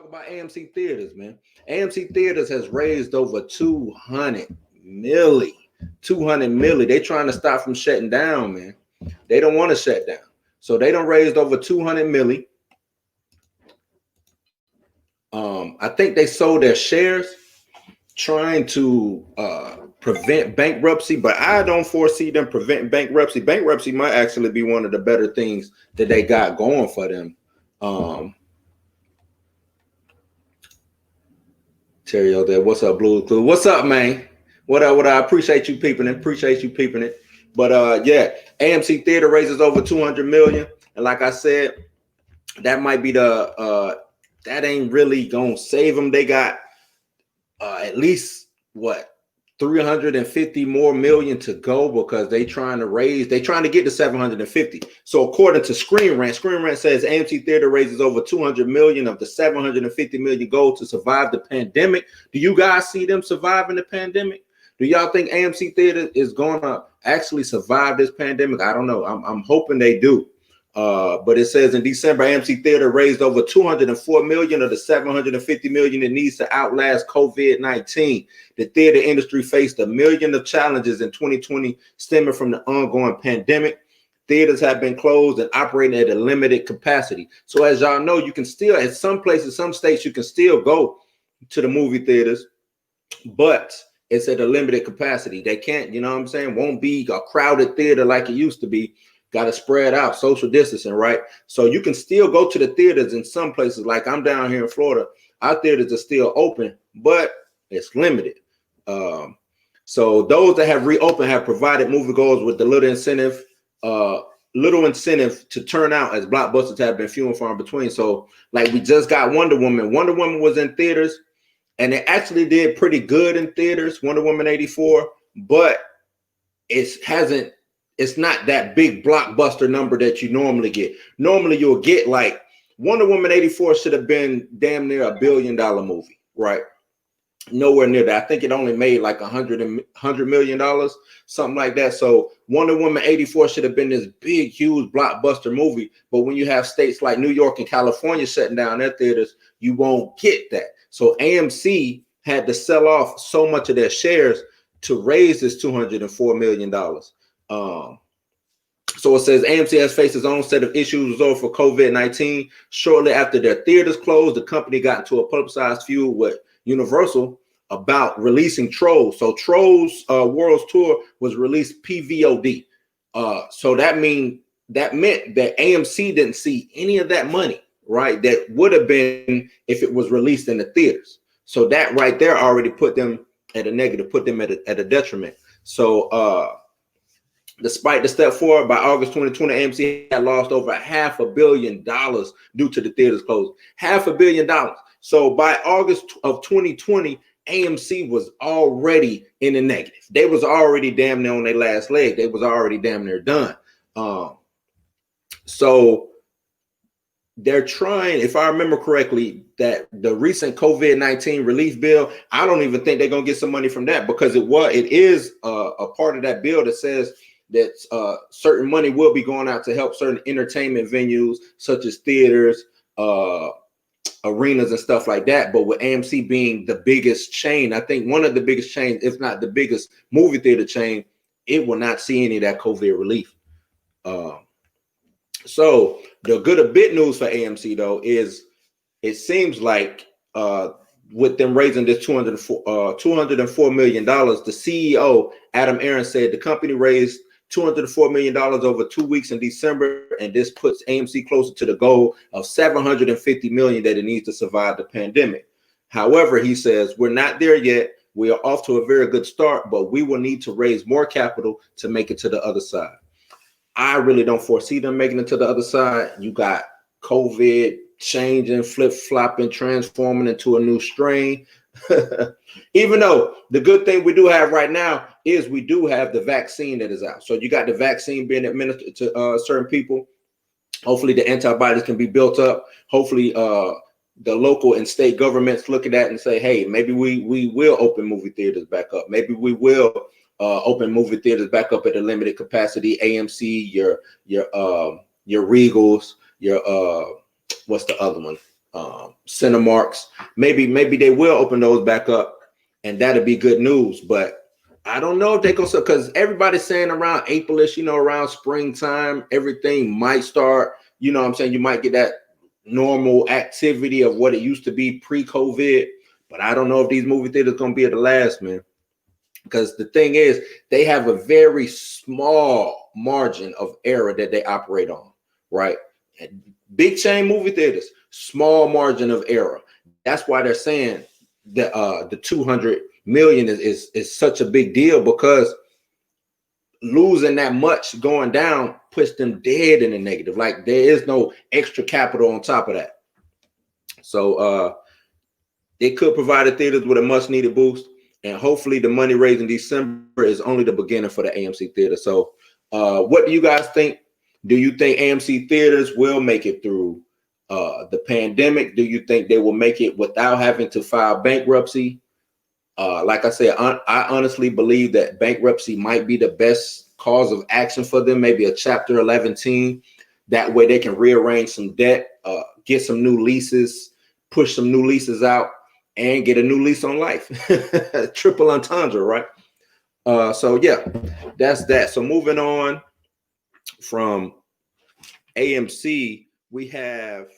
Talk about AMC Theaters, man. AMC Theaters has raised over 200 milli. 200 milli. They trying to stop from shutting down, man. They don't want to shut down. So they don't raised over 200 milli. I think they sold their shares trying to prevent bankruptcy, but I don't foresee them preventing bankruptcy. Bankruptcy might actually be one of the better things that they got going for them. Terry out there, what's up, Blue Clue? What's up, man? What up? What up? I appreciate you peeping it. Appreciate you peeping it. But yeah, AMC Theater raises over 200 million, and like I said, that might be the that ain't really gonna save them. They got at least what 350 more million to go because they trying to get to 750. So according to Screen Rant says AMC Theater raises over 200 million of the 750 million goal to survive the pandemic. Do you guys see them surviving the pandemic? Do y'all think AMC Theater is gonna actually survive this pandemic? I don't know. I'm hoping they do. But it says in December, AMC Theater raised over 204 million of the 750 million it needs to outlast COVID-19. The theater industry faced a million of challenges in 2020 stemming from the ongoing pandemic. Theaters have been closed and operating at a limited capacity. So as y'all know, you can still, at some places, some states, you can still go to the movie theaters, but it's at a limited capacity. They can't, you know what I'm saying, won't be a crowded theater like it used to be. Got to spread out, social distancing, right? So you can still go to the theaters in some places. Like I'm down here in Florida, our theaters are still open, but it's limited. So those that have reopened have provided moviegoers with the little incentive to turn out, as blockbusters have been few and far in between. So like we just got Wonder Woman. Wonder Woman was in theaters, and it actually did pretty good in theaters. Wonder Woman 84, but it's not that big blockbuster number that you normally get. Normally you'll get like Wonder Woman 84 should have been damn near $1 billion movie, right? Nowhere near that. I think it only made like $100 million, something like that. So Wonder Woman 84 should have been this big, huge blockbuster movie. But when you have states like New York and California shutting down their theaters, you won't get that. So AMC had to sell off so much of their shares to raise this $204 million. So it says AMC has faced its own set of issues resulting for COVID-19. Shortly after their theaters closed, the company got into a publicized feud with Universal about releasing Trolls. So Trolls World's Tour was released PVOD. So that meant that AMC didn't see any of that money, right? That would have been if it was released in the theaters. So that right there already put them at a negative, put them at a detriment. So despite the step forward, by August 2020, AMC had lost over $500 million due to the theaters closing. $500 million. So by August of 2020, AMC was already in the negative. They was already damn near on their last leg. They was already damn near done. So they're trying, if I remember correctly, that the recent COVID-19 relief bill, I don't even think they're going to get some money from that because it is a part of that bill that says that certain money will be going out to help certain entertainment venues such as theaters, arenas and stuff like that. But with AMC being the biggest chain, I think one of the biggest chains, if not the biggest movie theater chain, it will not see any of that COVID relief. So the good bit news for AMC though is it seems like with them raising this $204 million, the CEO Adam Aron said the company raised $204 million over 2 weeks in December, and this puts AMC closer to the goal of $750 million that it needs to survive the pandemic. However, he says, we're not there yet. We are off to a very good start, but we will need to raise more capital to make it to the other side. I really don't foresee them making it to the other side. You got COVID changing, flip-flopping, transforming into a new strain. Even though the good thing we do have right now is we do have the vaccine that is out. So you got the vaccine being administered to certain people. Hopefully the antibodies can be built up. Hopefully the local and state governments look at that and say, hey, maybe we will open movie theaters back up. Maybe we will open movie theaters back up at a limited capacity. AMC, your Regals, your what's the other one? Cinemarks. Maybe they will open those back up, and that'll be good news. But I don't know if they go, so because everybody's saying around April-ish, around springtime, everything might start. You know what I'm saying? You might get that normal activity of what it used to be pre-COVID. But I don't know if these movie theaters gonna be at the last, man. Because the thing is, they have a very small margin of error that they operate on, right? Big chain movie theaters, small margin of error. That's why they're saying that the 200 million is such a big deal, because losing that much going down puts them dead in the negative. Like, there is no extra capital on top of that. So it could provide the theaters with a much needed boost. And hopefully the money raised in December is only the beginning for the AMC Theater. So what do you guys think? Do you think AMC Theaters will make it through the pandemic? Do you think they will make it without having to file bankruptcy? Like I said, I honestly believe that bankruptcy might be the best cause of action for them, maybe a Chapter 11 team. That way they can rearrange some debt, get some new leases, push some new leases out, and get a new lease on life. Triple entendre, right? So yeah, that's that. So moving on from AMC, we have